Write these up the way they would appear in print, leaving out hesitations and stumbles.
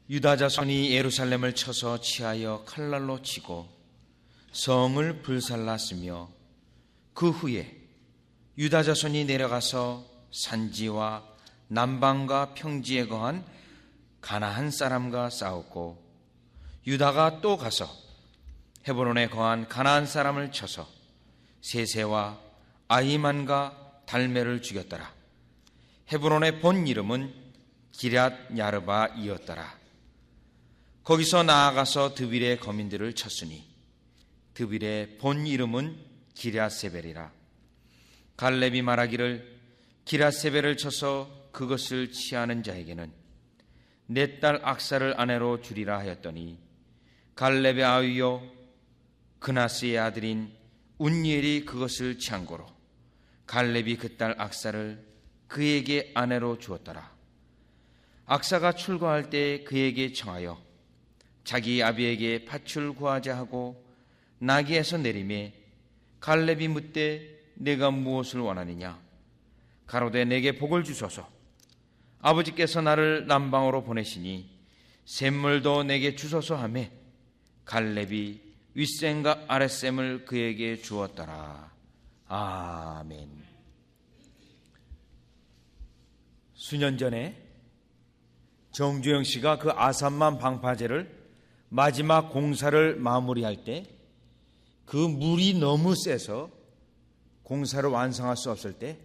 유다 자손이 예루살렘을 쳐서 치하여 칼날로 치고 성을 불살랐으며 그 후에 유다 자손이 내려가서 산지와 남방과 평지에 거한 가나안 사람과 싸웠고 유다가 또 가서 헤브론에 거한 가나안 사람을 쳐서 세세와 아히만과 달메를 죽였더라. 헤브론의 본 이름은 기럇 야르바이었더라. 거기서 나아가서 드빌의 거민들을 쳤으니 드빌의 본 이름은 기럇세벨이라. 갈렙이 말하기를 기럇세벨을 쳐서 그것을 취하는 자에게는 내 딸 악사를 아내로 주리라 하였더니 갈렙의 아위요 그나스의 아들인 운니엘이 그것을 취한 고로 갈렙이 그 딸 악사를 그에게 아내로 주었더라. 악사가 출가할 때 그에게 청하여 자기 아비에게 팥을 구하자 하고 나귀에서 내리매 갈렙이 묻되 내가 무엇을 원하느냐? 가로되 내게 복을 주소서. 아버지께서 나를 남방으로 보내시니 샘물도 내게 주소서 하매 갈렙이 윗샘과 아랫샘을 그에게 주었더라. 아멘. 수년 전에 정주영 씨가 그 아산만 방파제를 마지막 공사를 마무리할 때 그 물이 너무 세서 공사를 완성할 수 없을 때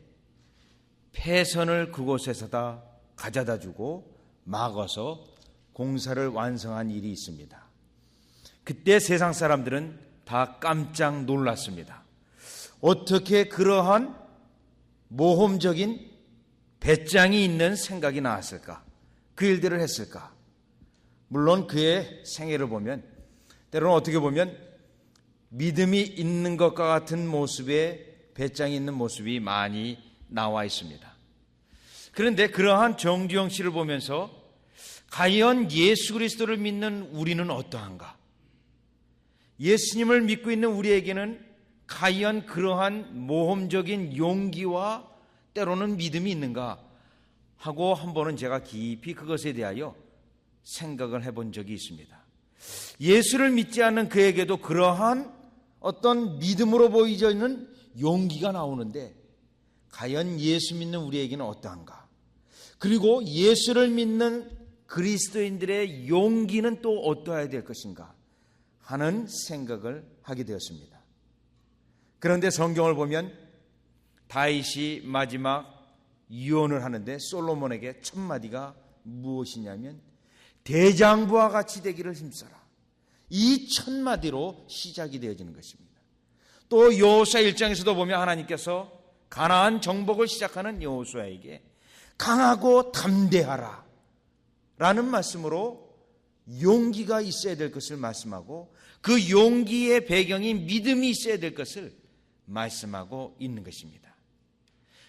폐선을 그곳에서다 가져다 주고 막아서 공사를 완성한 일이 있습니다. 그때 세상 사람들은 다 깜짝 놀랐습니다. 어떻게 그러한 모험적인 배짱이 있는 생각이 나왔을까? 그 일들을 했을까? 물론 그의 생애를 보면 때로는 어떻게 보면 믿음이 있는 것과 같은 모습에 배짱이 있는 모습이 많이 나와 있습니다. 그런데 그러한 정주영 씨를 보면서 과연 예수 그리스도를 믿는 우리는 어떠한가? 예수님을 믿고 있는 우리에게는 과연 그러한 모험적인 용기와 때로는 믿음이 있는가 하고 한 번은 제가 깊이 그것에 대하여 생각을 해본 적이 있습니다. 예수를 믿지 않는 그에게도 그러한 어떤 믿음으로 보이져 있는 용기가 나오는데 과연 예수 믿는 우리에게는 어떠한가? 그리고 예수를 믿는 그리스도인들의 용기는 또 어떠해야 될 것인가 하는 생각을 하게 되었습니다. 그런데 성경을 보면 다윗이 마지막 유언을 하는데 솔로몬에게 첫 마디가 무엇이냐면 대장부와 같이 되기를 힘써라. 이 첫 마디로 시작이 되어지는 것입니다. 또 여호수아 1장에서도 보면 하나님께서 가나안 정복을 시작하는 여호수아에게 강하고 담대하라 라는 말씀으로 용기가 있어야 될 것을 말씀하고 그 용기의 배경이 믿음이 있어야 될 것을 말씀하고 있는 것입니다.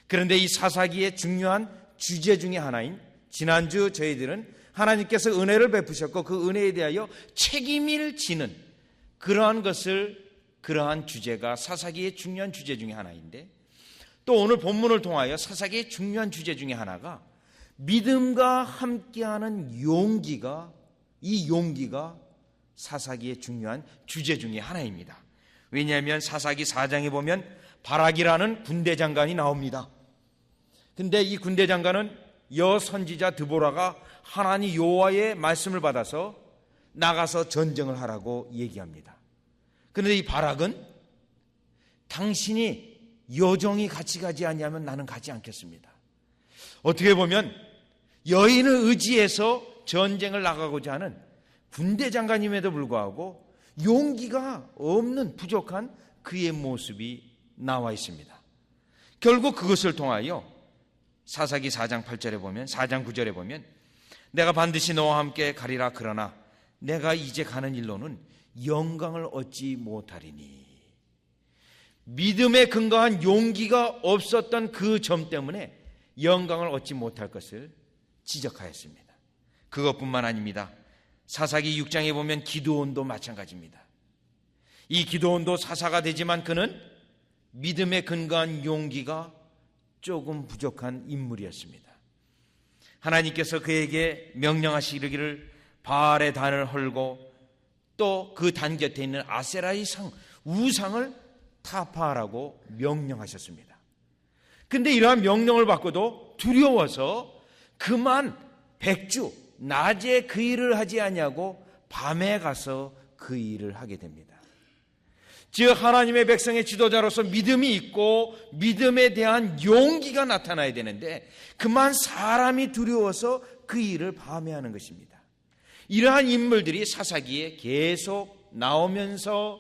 그런데 이 사사기의 중요한 주제 중에 하나인 지난주 저희들은 하나님께서 은혜를 베푸셨고 그 은혜에 대하여 책임을 지는 그러한 주제가 사사기의 중요한 주제 중에 하나인데 또 오늘 본문을 통하여 사사기의 중요한 주제 중에 하나가 믿음과 함께하는 용기가 이 용기가 사사기의 중요한 주제 중에 하나입니다. 왜냐하면 사사기 4장에 보면 바락이라는 군대 장관이 나옵니다. 근데 이 군대 장관은 여선지자 드보라가 하나님 여호와의 말씀을 받아서 나가서 전쟁을 하라고 얘기합니다. 그런데 이 바락은 당신이 여종이 같이 가지 않냐면 나는 가지 않겠습니다. 어떻게 보면 여인을 의지해서 전쟁을 나가고자 하는 군대 장관임에도 불구하고 용기가 없는 부족한 그의 모습이 나와 있습니다. 결국 그것을 통하여 사사기 4장 8절에 보면 4장 9절에 보면 내가 반드시 너와 함께 가리라 그러나 내가 이제 가는 일로는 영광을 얻지 못하리니 믿음에 근거한 용기가 없었던 그 점 때문에 영광을 얻지 못할 것을 지적하였습니다. 그것뿐만 아닙니다. 사사기 6장에 보면 기드온도 마찬가지입니다. 이 기드온도 사사가 되지만 그는 믿음에 근거한 용기가 조금 부족한 인물이었습니다. 하나님께서 그에게 명령하시기를 바알의 단을 헐고 또 그 단 곁에 있는 아세라의 우상을 타파하라고 명령하셨습니다. 근데 이러한 명령을 받고도 두려워서 그만 백주 낮에 그 일을 하지 아니하고 밤에 가서 그 일을 하게 됩니다. 즉 하나님의 백성의 지도자로서 믿음이 있고 믿음에 대한 용기가 나타나야 되는데 그만 사람이 두려워서 그 일을 밤에 하는 것입니다. 이러한 인물들이 사사기에 계속 나오면서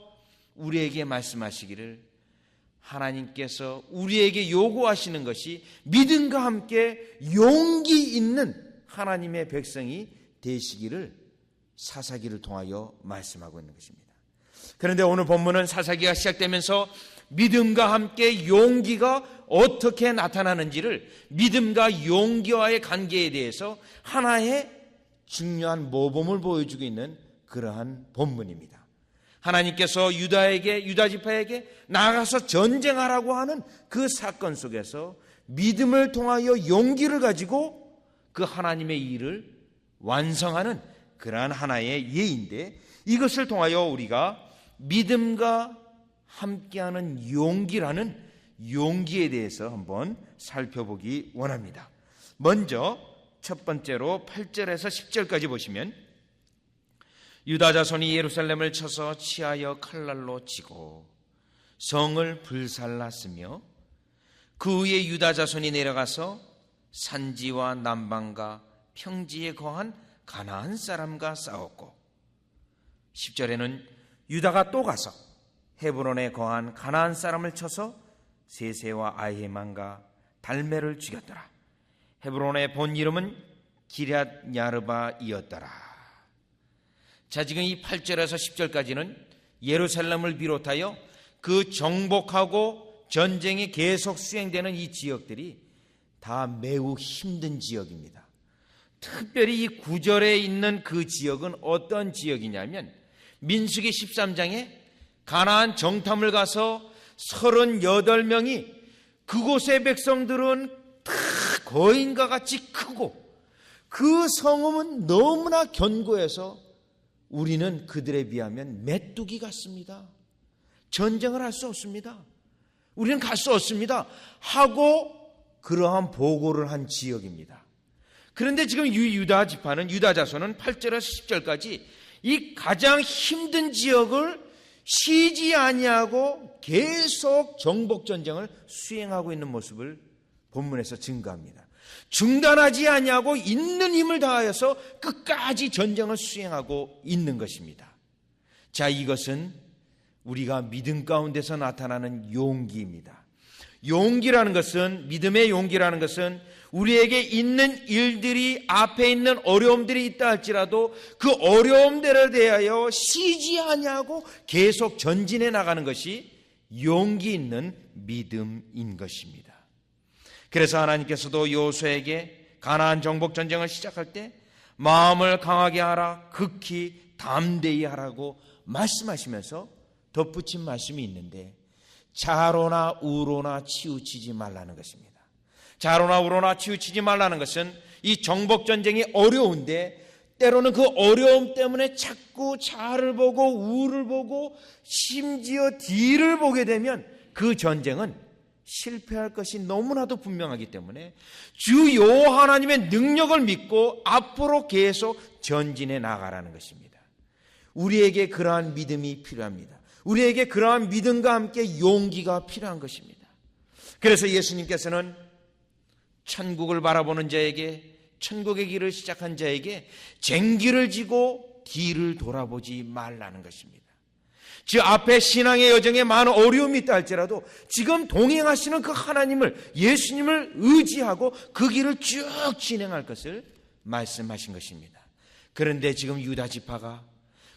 우리에게 말씀하시기를 하나님께서 우리에게 요구하시는 것이 믿음과 함께 용기 있는 하나님의 백성이 되시기를 사사기를 통하여 말씀하고 있는 것입니다. 그런데 오늘 본문은 사사기가 시작되면서 믿음과 함께 용기가 어떻게 나타나는지를 믿음과 용기와의 관계에 대해서 하나의 중요한 모범을 보여주고 있는 그러한 본문입니다. 하나님께서 유다 지파에게 나가서 전쟁하라고 하는 그 사건 속에서 믿음을 통하여 용기를 가지고 그 하나님의 일을 완성하는 그러한 하나의 예인데 이것을 통하여 우리가 믿음과 함께하는 용기라는 용기에 대해서 한번 살펴보기 원합니다. 먼저 첫 번째로 8절에서 10절까지 보시면 유다 자손이 예루살렘을 쳐서 치하여 칼날로 치고 성을 불살랐으며 그 후에 유다 자손이 내려가서 산지와 남방과 평지에 거한 가나안 사람과 싸웠고 10절에는 유다가 또 가서 헤브론에 거한 가나안 사람을 쳐서 세세와 아히만과 달메를 죽였더라. 헤브론의 본 이름은 기럇 야르바이었더라. 자, 지금 이 8절에서 10절까지는 예루살렘을 비롯하여 그 정복하고 전쟁이 계속 수행되는 이 지역들이 다 매우 힘든 지역입니다. 특별히 이 9절에 있는 그 지역은 어떤 지역이냐면 민수기 13장에 가나안 정탐을 가서 38명이 그곳의 백성들은 다 거인과 같이 크고 그 성읍은 너무나 견고해서 우리는 그들에 비하면 메뚜기 같습니다. 전쟁을 할 수 없습니다. 우리는 갈 수 없습니다. 하고 그러한 보고를 한 지역입니다. 그런데 지금 유다 지파는 유다 자손은 8절에서 10절까지 이 가장 힘든 지역을 쉬지 아니하고 계속 정복 전쟁을 수행하고 있는 모습을 본문에서 증거합니다. 중단하지 아니하고 있는 힘을 다하여서 끝까지 전쟁을 수행하고 있는 것입니다. 자, 이것은 우리가 믿음 가운데서 나타나는 용기입니다. 용기라는 것은, 믿음의 용기라는 것은 우리에게 있는 일들이, 앞에 있는 어려움들이 있다 할지라도 그 어려움들에 대하여 쉬지 아니하고 계속 전진해 나가는 것이 용기 있는 믿음인 것입니다. 그래서 하나님께서도 여호수아에게 가나안 정복 전쟁을 시작할 때 마음을 강하게 하라, 극히 담대히 하라고 말씀하시면서 덧붙인 말씀이 있는데 자로나 우로나 치우치지 말라는 것입니다. 자로나 우로나 치우치지 말라는 것은 이 정복 전쟁이 어려운데 때로는 그 어려움 때문에 자꾸 좌를 보고 우를 보고 심지어 뒤를 보게 되면 그 전쟁은 실패할 것이 너무나도 분명하기 때문에 주 여호와 하나님의 능력을 믿고 앞으로 계속 전진해 나가라는 것입니다. 우리에게 그러한 믿음이 필요합니다. 우리에게 그러한 믿음과 함께 용기가 필요한 것입니다. 그래서 예수님께서는 천국을 바라보는 자에게, 천국의 길을 시작한 자에게 쟁기를 지고 뒤를 돌아보지 말라는 것입니다. 즉 앞에 신앙의 여정에 많은 어려움이 있다 할지라도 지금 동행하시는 그 하나님을, 예수님을 의지하고 그 길을 쭉 진행할 것을 말씀하신 것입니다. 그런데 지금 유다 지파가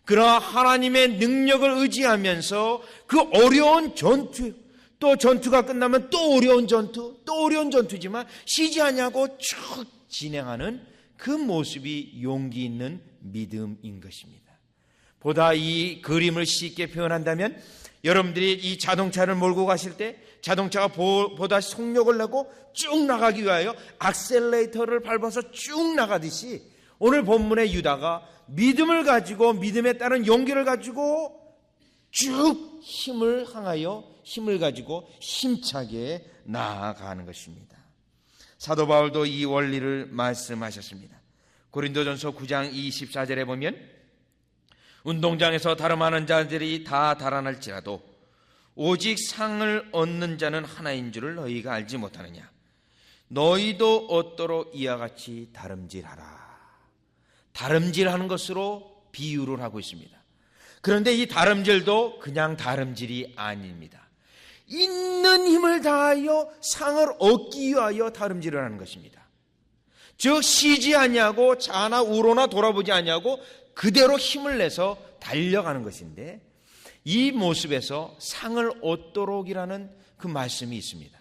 그러한 하나님의 능력을 의지하면서 그 어려운 전투, 또 전투가 끝나면 또 어려운 전투, 또 어려운 전투지만 쉬지 않냐고 쭉 진행하는 그 모습이 용기 있는 믿음인 것입니다. 보다 이 그림을 쉽게 표현한다면 여러분들이 이 자동차를 몰고 가실 때 자동차가 보다 속력을 내고 쭉 나가기 위하여 악셀레이터를 밟아서 쭉 나가듯이 오늘 본문의 유다가 믿음을 가지고 믿음에 따른 용기를 가지고 쭉 힘을 가지고 힘차게 나아가는 것입니다. 사도 바울도 이 원리를 말씀하셨습니다. 고린도전서 9장 24절에 보면 운동장에서 다름하는 자들이 다 달아날지라도 오직 상을 얻는 자는 하나인 줄을 너희가 알지 못하느냐. 너희도 얻도록 이와 같이 다름질하라. 다름질하는 것으로 비유를 하고 있습니다. 그런데 이 다름질도 그냥 다름질이 아닙니다. 있는 힘을 다하여 상을 얻기 위하여 다름질을 하는 것입니다. 즉 쉬지 아니하고 좌나 우로나 돌아보지 아니하고 그대로 힘을 내서 달려가는 것인데, 이 모습에서 상을 얻도록이라는 그 말씀이 있습니다.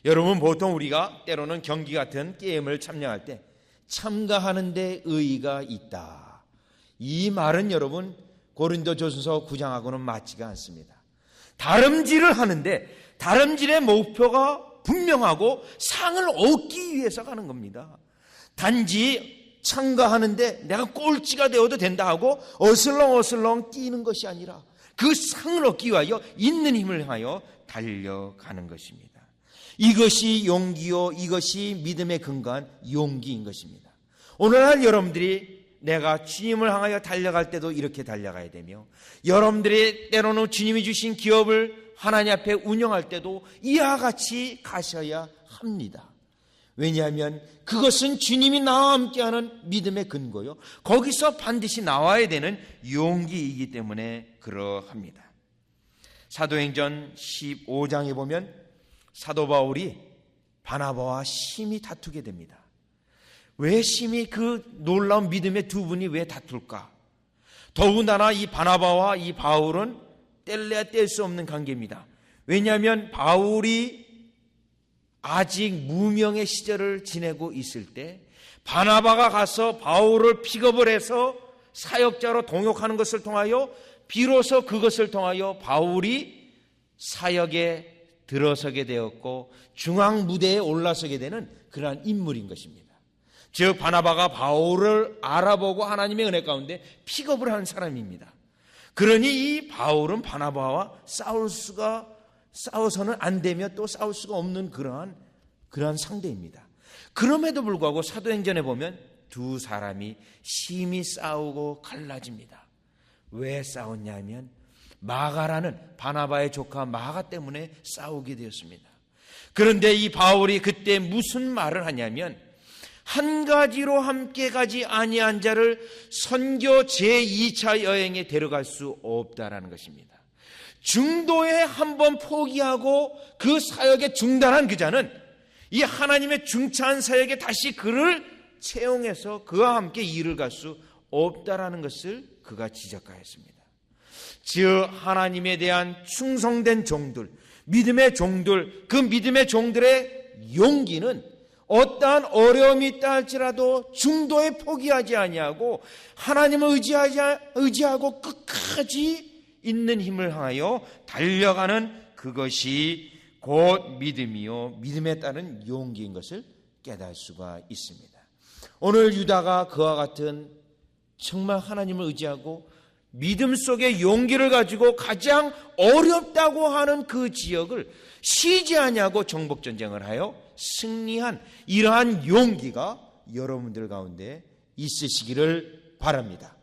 여러분, 보통 우리가 때로는 경기 같은 게임을 참여할 때 참가하는 데 의의가 있다, 이 말은 여러분 고린도전서 9장하고는 맞지가 않습니다. 다름질을 하는데 다름질의 목표가 분명하고 상을 얻기 위해서 가는 겁니다. 단지 참가하는데 내가 꼴찌가 되어도 된다 하고 어슬렁어슬렁 뛰는 것이 아니라 그 상을 얻기 위하여 있는 힘을 향하여 달려가는 것입니다. 이것이 용기요, 이것이 믿음에 근거한 용기인 것입니다. 오늘날 여러분들이 내가 주님을 향하여 달려갈 때도 이렇게 달려가야 되며, 여러분들이 때로는 주님이 주신 기업을 하나님 앞에 운영할 때도 이와 같이 가셔야 합니다. 왜냐하면 그것은 주님이 나와 함께하는 믿음의 근거요, 거기서 반드시 나와야 되는 용기이기 때문에 그러합니다. 사도행전 15장에 보면 사도 바울이 바나바와 심히 다투게 됩니다. 왜 심히 그 놀라운 믿음의 두 분이 왜 다툴까? 더군다나 이 바나바와 이 바울은 뗄래야 뗄 수 없는 관계입니다. 왜냐하면 바울이 아직 무명의 시절을 지내고 있을 때 바나바가 가서 바울을 픽업을 해서 사역자로 동역하는 것을 통하여 비로소 그것을 통하여 바울이 사역에 들어서게 되었고 중앙 무대에 올라서게 되는 그러한 인물인 것입니다. 즉 바나바가 바울을 알아보고 하나님의 은혜 가운데 픽업을 한 사람입니다. 그러니 이 바울은 바나바와 싸워서는 안 되며 또 싸울 수가 없는 그러한 상대입니다. 그럼에도 불구하고 사도행전에 보면 두 사람이 심히 싸우고 갈라집니다. 왜 싸웠냐면 마가라는 바나바의 조카 마가 때문에 싸우게 되었습니다. 그런데 이 바울이 그때 무슨 말을 하냐면, 한 가지로 함께 가지 아니한 자를 선교 제2차 여행에 데려갈 수 없다라는 것입니다. 중도에 한번 포기하고 그 사역에 중단한 그 자는 이 하나님의 중차한 사역에 다시 그를 채용해서 그와 함께 일을 갈 수 없다라는 것을 그가 지적하였습니다. 즉 하나님에 대한 충성된 종들, 믿음의 종들, 그 믿음의 종들의 용기는 어떠한 어려움이 있다 할지라도 중도에 포기하지 아니하고 하나님을 의지하고 끝까지 있는 힘을 향하여 달려가는 그것이 곧 믿음이요 믿음에 따른 용기인 것을 깨달을 수가 있습니다. 오늘 유다가 그와 같은 정말 하나님을 의지하고 믿음 속에 용기를 가지고 가장 어렵다고 하는 그 지역을 쉬지 아니하고 정복전쟁을 하여 승리한 이러한 용기가 여러분들 가운데 있으시기를 바랍니다.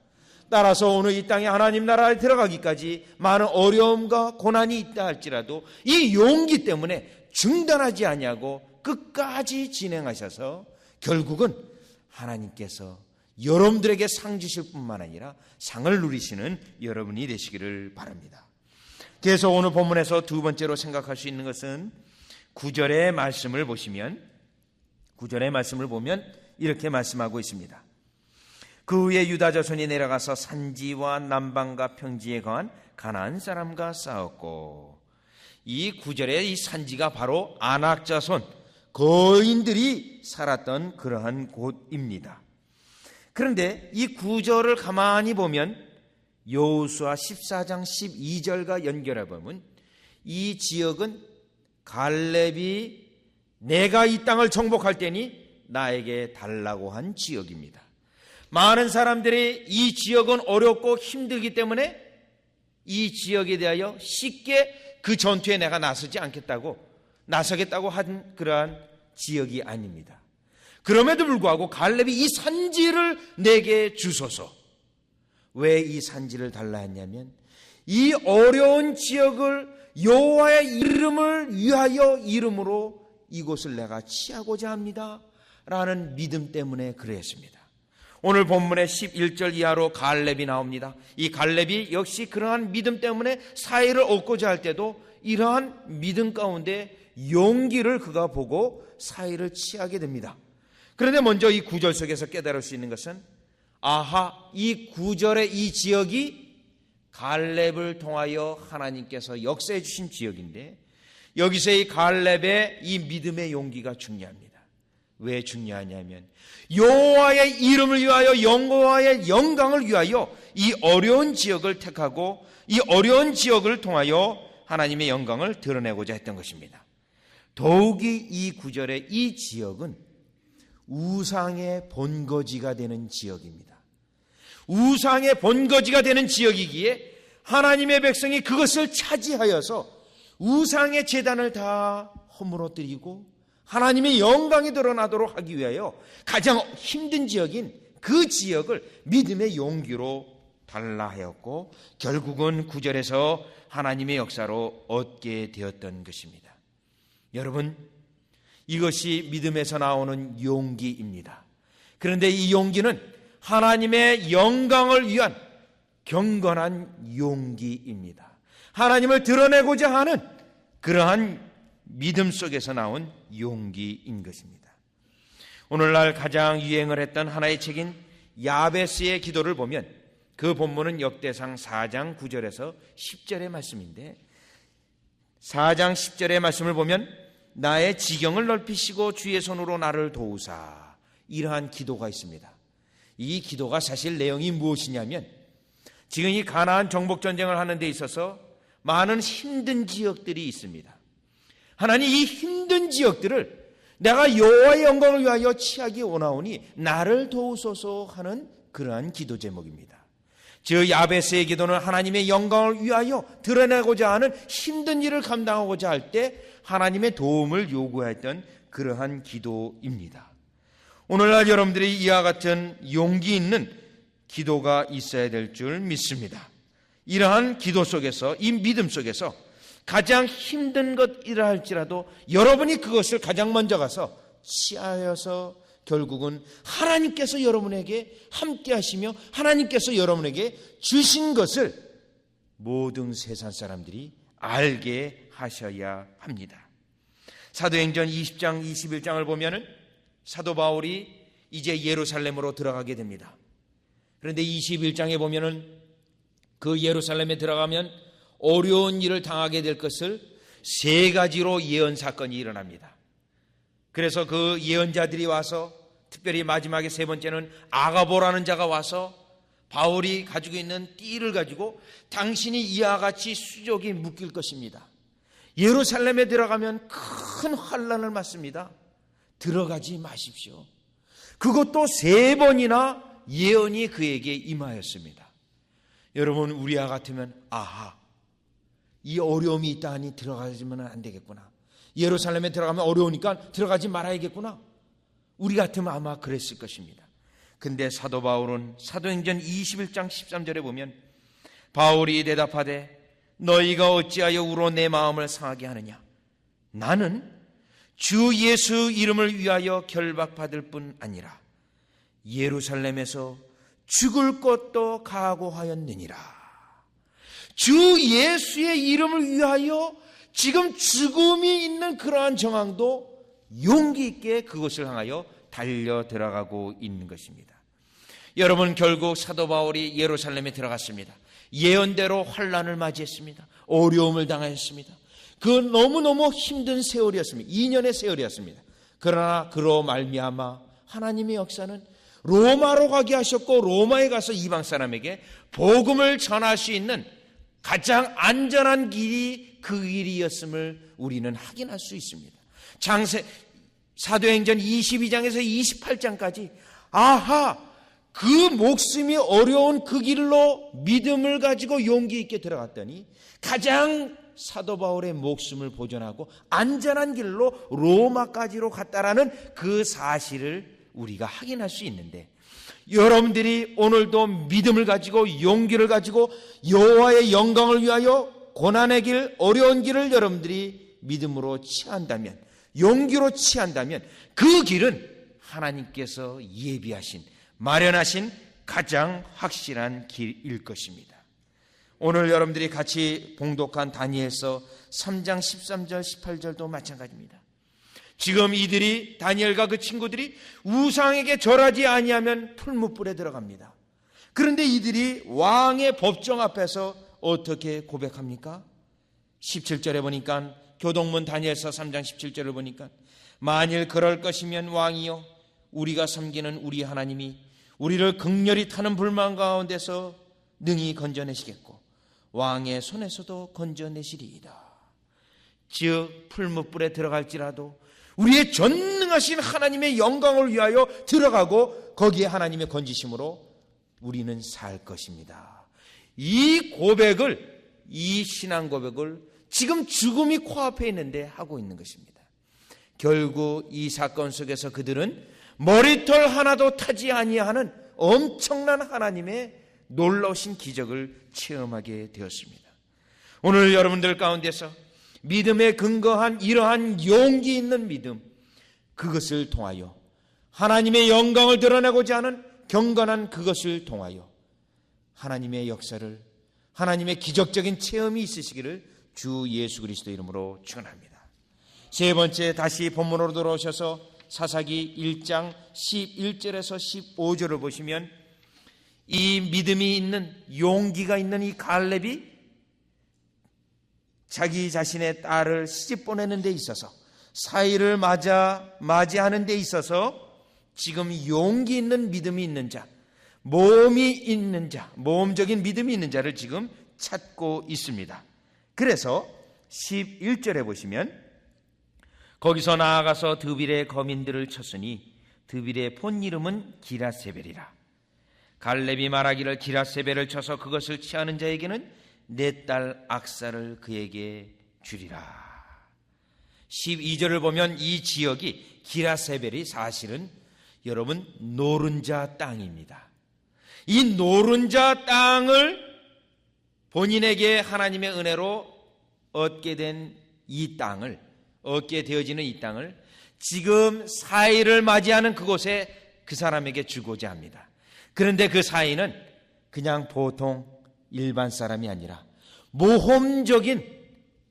따라서 오늘 이 땅에 하나님 나라에 들어가기까지 많은 어려움과 고난이 있다 할지라도 이 용기 때문에 중단하지 아니하고 끝까지 진행하셔서 결국은 하나님께서 여러분들에게 상 주실 뿐만 아니라 상을 누리시는 여러분이 되시기를 바랍니다. 그래서 오늘 본문에서 두 번째로 생각할 수 있는 것은 9절의 말씀을 보시면, 9절의 말씀을 보면 이렇게 말씀하고 있습니다. 그 후에 유다 자손이 내려가서 산지와 남방과 평지에 거한 가나안 사람과 싸웠고, 이 9절의 이 산지가 바로 아낙 자손 거인들이 살았던 그러한 곳입니다. 그런데 이 9절을 가만히 보면 여호수아 14장 12절과 연결해 보면 이 지역은 갈렙이 내가 이 땅을 정복할 때니 나에게 달라고 한 지역입니다. 많은 사람들이 이 지역은 어렵고 힘들기 때문에 이 지역에 대하여 쉽게 그 전투에 내가 나서겠다고 한 그러한 지역이 아닙니다. 그럼에도 불구하고 갈렙이 이 산지를 내게 주소서. 왜 이 산지를 달라 했냐면 이 어려운 지역을 여호와의 이름을 위하여 이름으로 이곳을 내가 취하고자 합니다 라는 믿음 때문에 그랬습니다. 오늘 본문의 11절 이하로 갈렙이 나옵니다. 이 갈렙이 역시 그러한 믿음 때문에 사해를 얻고자 할 때도 이러한 믿음 가운데 용기를 그가 보고 사해를 취하게 됩니다. 그런데 먼저 이 구절 속에서 깨달을 수 있는 것은 이 구절의 이 지역이 갈렙을 통하여 하나님께서 역사해 주신 지역인데 여기서 이 갈렙의 이 믿음의 용기가 중요합니다. 왜 중요하냐면 여호와의 이름을 위하여 여호와의 영광을 위하여 이 어려운 지역을 택하고 이 어려운 지역을 통하여 하나님의 영광을 드러내고자 했던 것입니다. 더욱이 이 구절의 이 지역은 우상의 본거지가 되는 지역입니다. 우상의 본거지가 되는 지역이기에 하나님의 백성이 그것을 차지하여서 우상의 제단을 다 허물어뜨리고 하나님의 영광이 드러나도록 하기 위하여 가장 힘든 지역인 그 지역을 믿음의 용기로 달라 하였고 결국은 9절에서 하나님의 역사로 얻게 되었던 것입니다. 여러분, 이것이 믿음에서 나오는 용기입니다. 그런데 이 용기는 하나님의 영광을 위한 경건한 용기입니다. 하나님을 드러내고자 하는 그러한 믿음 속에서 나온 용기인 것입니다. 오늘날 가장 유행을 했던 하나의 책인 야베스의 기도를 보면 그 본문은 역대상 4장 9절에서 10절의 말씀인데 4장 10절의 말씀을 보면 나의 지경을 넓히시고 주의 손으로 나를 도우사, 이러한 기도가 있습니다. 이 기도가 사실 내용이 무엇이냐면 지금 이 가나안 정복 전쟁을 하는 데 있어서 많은 힘든 지역들이 있습니다. 하나님, 이 힘든 지역들을 내가 여호와의 영광을 위하여 취하기 원하오니 나를 도우소서 하는 그러한 기도 제목입니다. 즉 야베스의 기도는 하나님의 영광을 위하여 드러내고자 하는 힘든 일을 감당하고자 할 때 하나님의 도움을 요구했던 그러한 기도입니다. 오늘날 여러분들이 이와 같은 용기 있는 기도가 있어야 될 줄 믿습니다. 이러한 기도 속에서, 이 믿음 속에서 가장 힘든 것이라 할지라도 여러분이 그것을 가장 먼저 가서 취하여서 결국은 하나님께서 여러분에게 함께 하시며 하나님께서 여러분에게 주신 것을 모든 세상 사람들이 알게 하셔야 합니다. 사도행전 20장 21장을 보면은 사도 바울이 이제 예루살렘으로 들어가게 됩니다. 그런데 21장에 보면은 그 예루살렘에 들어가면 어려운 일을 당하게 될 것을 3가지로 예언 사건이 일어납니다. 그래서 그 예언자들이 와서, 특별히 마지막에 3번째는 아가보라는 자가 와서 바울이 가지고 있는 띠를 가지고 당신이 이와 같이 수족이 묶일 것입니다. 예루살렘에 들어가면 큰 환난을 맞습니다. 들어가지 마십시오. 그것도 3번이나 예언이 그에게 임하였습니다. 여러분, 우리와 같으면 이 어려움이 있다 하니 들어가지면 안 되겠구나. 예루살렘에 들어가면 어려우니까 들어가지 말아야겠구나. 우리 같으면 아마 그랬을 것입니다. 근데 사도 바울은 사도행전 21장 13절에 보면 바울이 대답하되 너희가 어찌하여 우로 내 마음을 상하게 하느냐. 나는 주 예수 이름을 위하여 결박받을 뿐 아니라 예루살렘에서 죽을 것도 각오하였느니라. 주 예수의 이름을 위하여 지금 죽음이 있는 그러한 정황도 용기 있게 그것을 향하여 달려 들어가고 있는 것입니다. 여러분, 결국 사도 바울이 예루살렘에 들어갔습니다. 예언대로 환난을 맞이했습니다. 어려움을 당하였습니다. 그 너무너무 힘든 세월이었습니다. 2년의 세월이었습니다. 그러나 그로 말미암아 하나님의 역사는 로마로 가게 하셨고 로마에 가서 이방 사람에게 복음을 전할 수 있는 가장 안전한 길이 그 길이었음을 우리는 확인할 수 있습니다. 사도행전 22장에서 28장까지 그 목숨이 어려운 그 길로 믿음을 가지고 용기 있게 들어갔더니 가장 사도 바울의 목숨을 보존하고 안전한 길로 로마까지로 갔다라는 그 사실을 우리가 확인할 수 있는데, 여러분들이 오늘도 믿음을 가지고 용기를 가지고 여호와의 영광을 위하여 고난의 길, 어려운 길을 여러분들이 믿음으로 취한다면, 용기로 취한다면 그 길은 하나님께서 예비하신, 마련하신 가장 확실한 길일 것입니다. 오늘 여러분들이 같이 봉독한 다니엘서 3장 13절 18절도 마찬가지입니다. 지금 이들이, 다니엘과 그 친구들이 우상에게 절하지 아니하면 풀무불에 들어갑니다. 그런데 이들이 왕의 법정 앞에서 어떻게 고백합니까? 17절에 보니까, 교동문 다니엘서 3장 17절을 보니까, 만일 그럴 것이면 왕이여, 우리가 섬기는 우리 하나님이 우리를 극렬히 타는 불만 가운데서 능히 건져내시겠고 왕의 손에서도 건져내시리이다. 즉 풀무불에 들어갈지라도 우리의 전능하신 하나님의 영광을 위하여 들어가고 거기에 하나님의 건지심으로 우리는 살 것입니다. 이 고백을, 이 신앙 고백을 지금 죽음이 코앞에 있는데 하고 있는 것입니다. 결국 이 사건 속에서 그들은 머리털 하나도 타지 아니하는 엄청난 하나님의 놀라우신 기적을 체험하게 되었습니다. 오늘 여러분들 가운데서 믿음에 근거한 이러한 용기 있는 믿음, 그것을 통하여 하나님의 영광을 드러내고자 하는 경건한 그것을 통하여 하나님의 역사를, 하나님의 기적적인 체험이 있으시기를 주 예수 그리스도 이름으로 축원합니다. 세 번째, 다시 본문으로 돌아오셔서 사사기 1장 11절에서 15절을 보시면 이 믿음이 있는, 용기가 있는 이 갈렙이 자기 자신의 딸을 시집 보내는 데 있어서, 사이를 맞이하는 데 있어서 지금 용기 있는 믿음이 있는 자, 모험이 있는 자, 모험적인 믿음이 있는 자를 지금 찾고 있습니다. 그래서 11절에 보시면 거기서 나아가서 드빌의 거민들을 쳤으니 드빌의 본 이름은 기라세벨이라. 갈렙이 말하기를 기라세벨을 쳐서 그것을 취하는 자에게는 내 딸 악사를 그에게 주리라. 12절을 보면 이 지역이, 기라세벨이 사실은 여러분 노른자 땅입니다. 이 노른자 땅을 본인에게 하나님의 은혜로 얻게 된 이 땅을, 얻게 되어지는 이 땅을 지금 사이를 맞이하는 그곳에 그 사람에게 주고자 합니다. 그런데 그 사이는 그냥 보통 일반 사람이 아니라 모험적인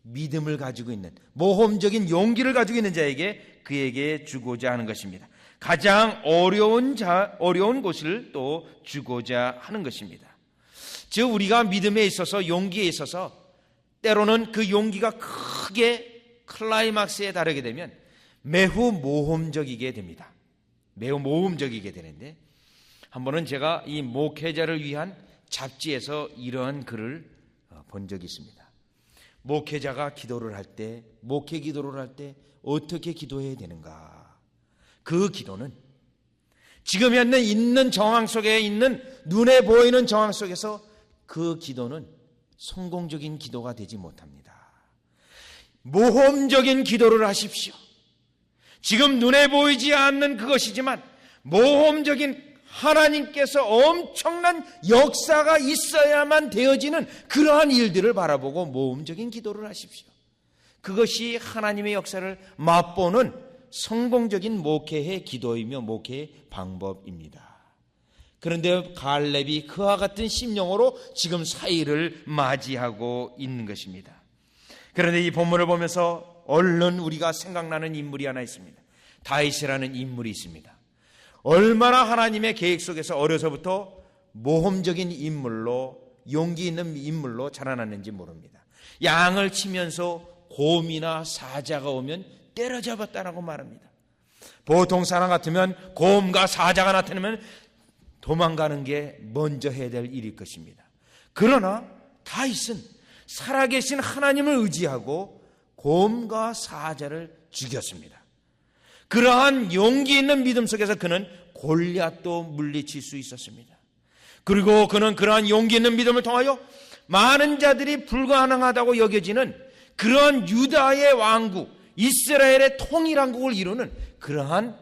믿음을 가지고 있는, 모험적인 용기를 가지고 있는 자에게 그에게 주고자 하는 것입니다. 가장 어려운 곳을 또 주고자 하는 것입니다. 즉 우리가 믿음에 있어서, 용기에 있어서 때로는 그 용기가 크게 클라이막스에 다르게 되면 매우 모험적이게 됩니다. 매우 모험적이게 되는데, 한 번은 제가 이 목회자를 위한 잡지에서 이러한 글을 본 적이 있습니다. 목회자가 기도를 할 때, 목회 기도를 할 때 어떻게 기도해야 되는가? 그 기도는 지금 있는 정황 속에 있는, 눈에 보이는 정황 속에서 그 기도는 성공적인 기도가 되지 못합니다. 모험적인 기도를 하십시오. 지금 눈에 보이지 않는 그것이지만 모험적인, 하나님께서 엄청난 역사가 있어야만 되어지는 그러한 일들을 바라보고 모험적인 기도를 하십시오. 그것이 하나님의 역사를 맛보는 성공적인 목회의 기도이며 목회의 방법입니다. 그런데 갈렙이 그와 같은 심령으로 지금 사이를 맞이하고 있는 것입니다. 그런데 이 본문을 보면서 얼른 우리가 생각나는 인물이 하나 있습니다. 다윗이라는 인물이 있습니다. 얼마나 하나님의 계획 속에서 어려서부터 모험적인 인물로, 용기 있는 인물로 자라났는지 모릅니다. 양을 치면서 곰이나 사자가 오면 때려잡았다라고 말합니다. 보통 사람 같으면 곰과 사자가 나타나면 도망가는 게 먼저 해야 될 일일 것입니다. 그러나 다윗은 살아계신 하나님을 의지하고 곰과 사자를 죽였습니다. 그러한 용기 있는 믿음 속에서 그는 골리앗도 물리칠 수 있었습니다. 그리고 그는 그러한 용기 있는 믿음을 통하여 많은 자들이 불가능하다고 여겨지는 그러한 유다의 왕국, 이스라엘의 통일왕국을 이루는 그러한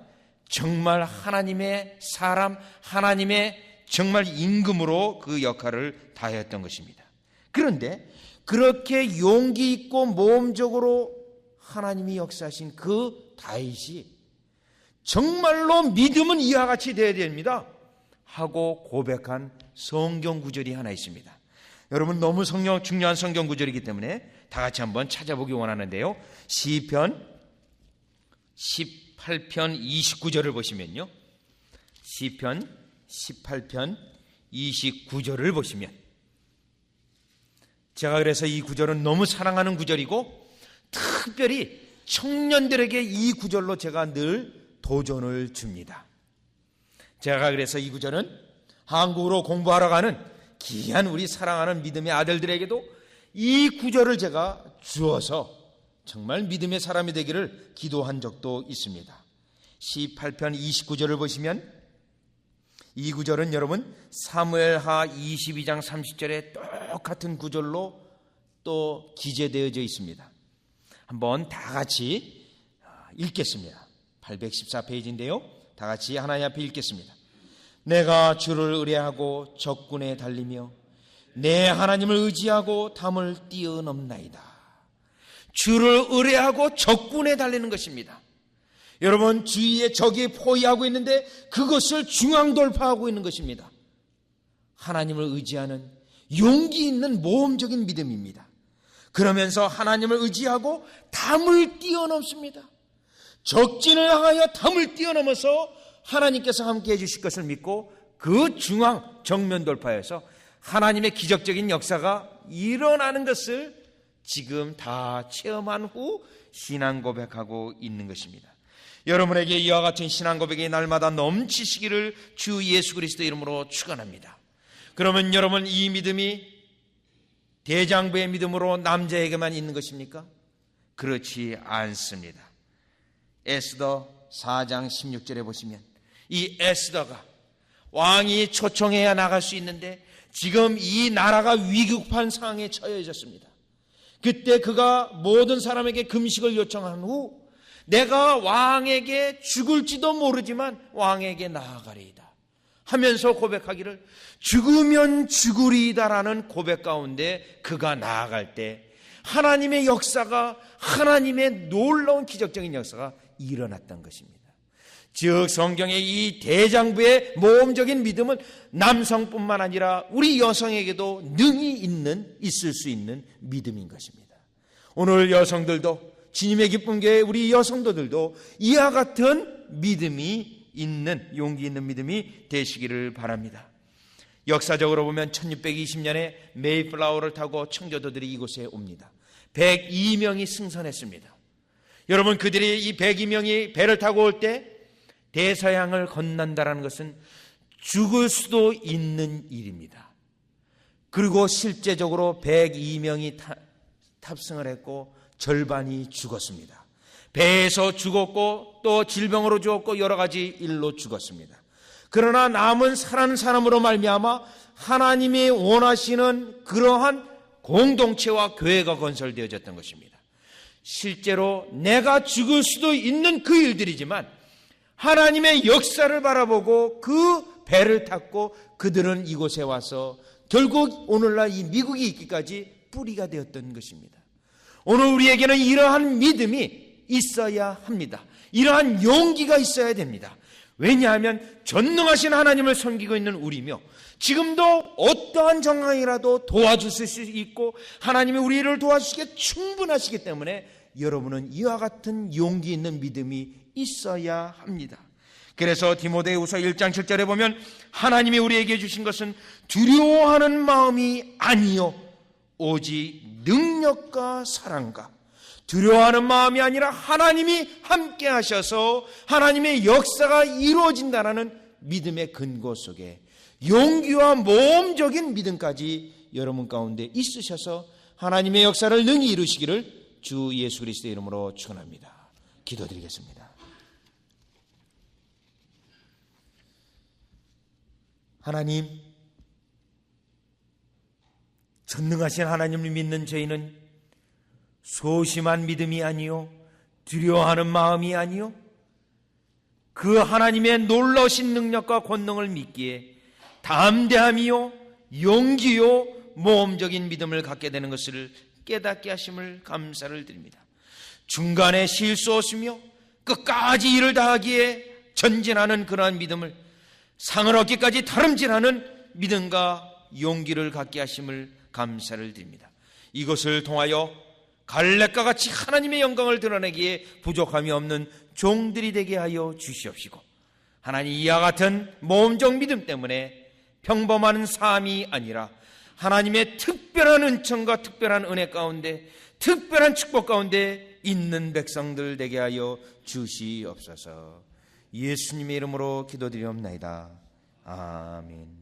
정말 하나님의 사람, 하나님의 정말 임금으로 그 역할을 다했던 것입니다. 그런데 그렇게 용기 있고 모험적으로 하나님이 역사하신 그 다윗이 정말로 믿음은 이와 같이 되어야 됩니다 하고 고백한 성경 구절이 하나 있습니다. 여러분, 너무 중요한 성경 구절이기 때문에 다 같이 한번 찾아보기 원하는데요. 시편 18편 29절을 보시면요, 시편 18편 29절을 보시면, 제가 그래서 이 구절은 너무 사랑하는 구절이고 특별히 청년들에게 이 구절로 제가 늘 도전을 줍니다. 제가 그래서 이 구절은 한국으로 공부하러 가는 귀한 우리 사랑하는 믿음의 아들들에게도 이 구절을 제가 주어서 정말 믿음의 사람이 되기를 기도한 적도 있습니다. 18편 29절을 보시면, 이 구절은 여러분 사무엘하 22장 30절에 똑같은 구절로 또 기재되어져 있습니다. 한번 다 같이 읽겠습니다. 814페이지인데요. 다 같이 하나님 앞에 읽겠습니다. 내가 주를 의뢰하고 적군에 달리며 내 하나님을 의지하고 담을 뛰어넘나이다. 주를 의뢰하고 적군에 달리는 것입니다. 여러분, 주위에 적이 포위하고 있는데 그것을 중앙 돌파하고 있는 것입니다. 하나님을 의지하는 용기 있는 모험적인 믿음입니다. 그러면서 하나님을 의지하고 담을 뛰어넘습니다. 적진을 향하여 담을 뛰어넘어서 하나님께서 함께 해주실 것을 믿고 그 중앙 정면 돌파해서 하나님의 기적적인 역사가 일어나는 것을 지금 다 체험한 후 신앙 고백하고 있는 것입니다. 여러분에게 이와 같은 신앙 고백이 날마다 넘치시기를 주 예수 그리스도 이름으로 축원합니다. 그러면 여러분, 이 믿음이 대장부의 믿음으로 남자에게만 있는 것입니까? 그렇지 않습니다. 에스더 4장 16절에 보시면, 이 에스더가 왕이 초청해야 나갈 수 있는데 지금 이 나라가 위급한 상황에 처해졌습니다. 그때 그가 모든 사람에게 금식을 요청한 후 내가 왕에게 죽을지도 모르지만 왕에게 나아가리이다 하면서 고백하기를 죽으면 죽으리이다라는 고백 가운데 그가 나아갈 때 하나님의 역사가, 하나님의 놀라운 기적적인 역사가 일어났던 것입니다. 즉 성경의 이 대장부의 모험적인 믿음은 남성뿐만 아니라 우리 여성에게도 능히 있을 수 있는 믿음인 것입니다. 오늘 여성들도, 주님의 기쁜 교회 우리 여성도들도 이와 같은 믿음이 있는, 용기 있는 믿음이 되시기를 바랍니다. 역사적으로 보면 1620년에 메이플라워를 타고 청교도들이 이곳에 옵니다. 102명이 승선했습니다. 여러분, 그들이 이 102명이 배를 타고 올 때 대서양을 건넌다라는 것은 죽을 수도 있는 일입니다. 그리고 실제적으로 102명이 탑승을 했고 절반이 죽었습니다. 배에서 죽었고 또 질병으로 죽었고 여러 가지 일로 죽었습니다. 그러나 남은 살아난 사람으로 말미암아 하나님이 원하시는 그러한 공동체와 교회가 건설되어졌던 것입니다. 실제로 내가 죽을 수도 있는 그 일들이지만 하나님의 역사를 바라보고 그 배를 탔고 그들은 이곳에 와서 결국 오늘날 이 미국이 있기까지 뿌리가 되었던 것입니다. 오늘 우리에게는 이러한 믿음이 있어야 합니다. 이러한 용기가 있어야 됩니다. 왜냐하면 전능하신 하나님을 섬기고 있는 우리며 지금도 어떠한 정황이라도 도와주실 수 있고 하나님이 우리를 도와주시기에 충분하시기 때문에 여러분은 이와 같은 용기 있는 믿음이 있어야 합니다. 그래서 디모데후서 1장 7절에 보면 하나님이 우리에게 주신 것은 두려워하는 마음이 아니요 오직 능력과 사랑과, 두려워하는 마음이 아니라 하나님이 함께 하셔서 하나님의 역사가 이루어진다는 믿음의 근거 속에 용기와 모험적인 믿음까지 여러분 가운데 있으셔서 하나님의 역사를 능히 이루시기를 주 예수 그리스도의 이름으로 축원합니다. 기도드리겠습니다. 하나님, 전능하신 하나님을 믿는 저희는 소심한 믿음이 아니요 두려워하는 마음이 아니요 그 하나님의 놀라우신 능력과 권능을 믿기에 담대함이요 용기요 모험적인 믿음을 갖게 되는 것을 깨닫게 하심을 감사를 드립니다. 중간에 쉴 수 없으며 끝까지 일을 다하기에 전진하는 그러한 믿음을, 상을 얻기까지 다름질하는 믿음과 용기를 갖게 하심을 감사를 드립니다. 이것을 통하여 갈렙과 같이 하나님의 영광을 드러내기에 부족함이 없는 종들이 되게 하여 주시옵시고, 하나님 이와 같은 모험적 믿음 때문에 평범한 삶이 아니라 하나님의 특별한 은총과 특별한 은혜 가운데, 특별한 축복 가운데 있는 백성들 되게 하여 주시옵소서. 예수님의 이름으로 기도드리옵나이다. 아멘.